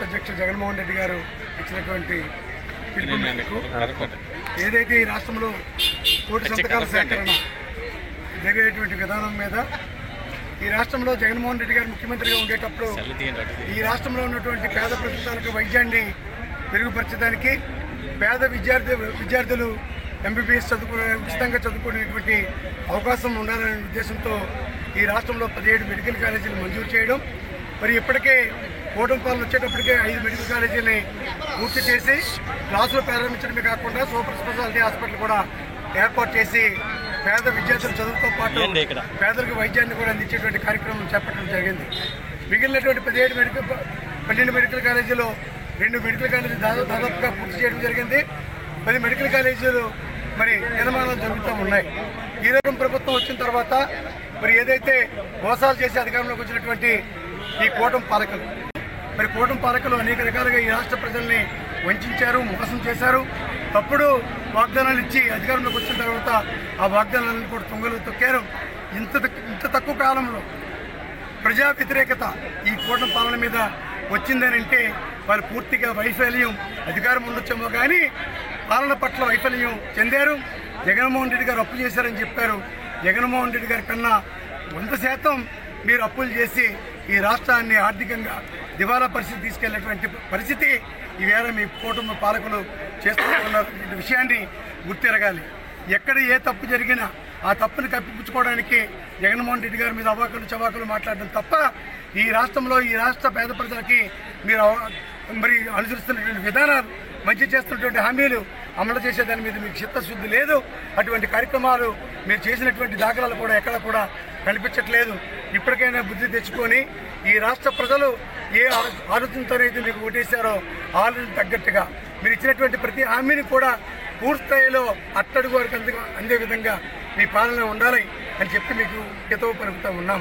రాష్ట్ర అధ్యక్షుడు జగన్మోహన్ రెడ్డి గారు ఇచ్చినటువంటి పిలుపు మేరకు ఏదైతే ఈ రాష్ట్రంలో కోటి సంతకాల సేకరణ జరిగేటువంటి విధానం మీద ఈ రాష్ట్రంలో జగన్మోహన్ రెడ్డి గారు ముఖ్యమంత్రిగా ఉండేటప్పుడు ఈ రాష్ట్రంలో ఉన్నటువంటి పేద ప్రజలకు వైద్యాన్ని మెరుగుపరచడానికి పేద విద్యార్థులు ఎంబీబీఎస్ ఉచితంగా చదువుకునేటువంటి అవకాశం ఉండాలనే ఉద్దేశంతో ఈ రాష్ట్రంలో 17 మెడికల్ కాలేజీలు మంజూరు చేయడం, మరి ఇప్పటికే కూటమి పాలన వచ్చేటప్పటికే 5 మెడికల్ కాలేజీని పూర్తి చేసి క్లాసులు ప్రారంభించడమే కాకుండా సూపర్ స్పెషాలిటీ హాస్పిటల్ కూడా ఏర్పాటు చేసి పేద విద్యార్థుల చదువుతో పాటు పేదలకు వైద్యాన్ని కూడా అందించేటువంటి కార్యక్రమం చేపట్టడం జరిగింది. మిగిలినటువంటి 12 మెడికల్ కాలేజీలో 2 మెడికల్ కాలేజీలు దాదాపుగా పూర్తి చేయడం జరిగింది. 10 మెడికల్ కాలేజీలు మరి నిర్మాణాలు జరుగుతూ ఉన్నాయి. ఈ రకం ప్రభుత్వం వచ్చిన తర్వాత మరి ఏదైతే మోసాలు చేసి అధికారంలోకి వచ్చినటువంటి ఈ కూటమి పాలకులు అనేక రకాలుగా ఈ రాష్ట్ర ప్రజల్ని వంచారు, మోసం చేశారు, తప్పుడు వాగ్దానాలు ఇచ్చి అధికారంలోకి వచ్చిన తర్వాత ఆ వాగ్దానాలను కూడా తుంగలు తొక్కారు. ఇంత తక్కువ కాలంలో ప్రజా వ్యతిరేకత ఈ కూటమి పాలన మీద వచ్చిందని అంటే వారు పూర్తిగా వైఫల్యం, అధికారం ఉండొచ్చేమో కానీ పాలన పట్ల వైఫల్యం చెందారు. జగన్మోహన్ రెడ్డి గారు అప్పు చేశారని చెప్పారు. జగన్మోహన్ రెడ్డి గారి కన్నా 100% మీరు అప్పులు చేసి ఈ రాష్ట్రాన్ని ఆర్థికంగా దివాలా పరిస్థితి తీసుకెళ్లేటువంటి పరిస్థితి ఈవేళ మీ కుటుంబ పాలకులు చేస్తున్న విషయాన్ని గుర్తిరగాలి. ఎక్కడ ఏ తప్పు జరిగినా ఆ తప్పుని కప్పిపుచ్చుకోవడానికి జగన్మోహన్ రెడ్డి గారి మీద అవాకులు చవాకులు మాట్లాడడం తప్ప ఈ రాష్ట్రంలో ఈ రాష్ట్ర పేద ప్రజలకి మీరు మరి అనుసరిస్తున్నటువంటి విధానాలు, మంచి చేస్తున్నటువంటి హామీలు అమలు చేసేదాని మీద మీకు చిత్తశుద్ధి లేదు. అటువంటి కార్యక్రమాలు మీరు చేసినటువంటి దాఖలాలు కూడా ఎక్కడ కూడా కనిపించట్లేదు. ఇప్పటికైనా బుద్ధి తెచ్చుకొని ఈ రాష్ట్ర ప్రజలు ఏ ఆలోచనతోనైతే మీకు ఓటేశారో ఆలోచన తగ్గట్టుగా మీరు ఇచ్చినటువంటి ప్రతి హామీని కూడా పూర్తిస్థాయిలో అట్టడుగు వరకు అందే విధంగా మీ పాలన ఉండాలి అని చెప్పి మీకు హితవు పలుకుతూ ఉన్నాం.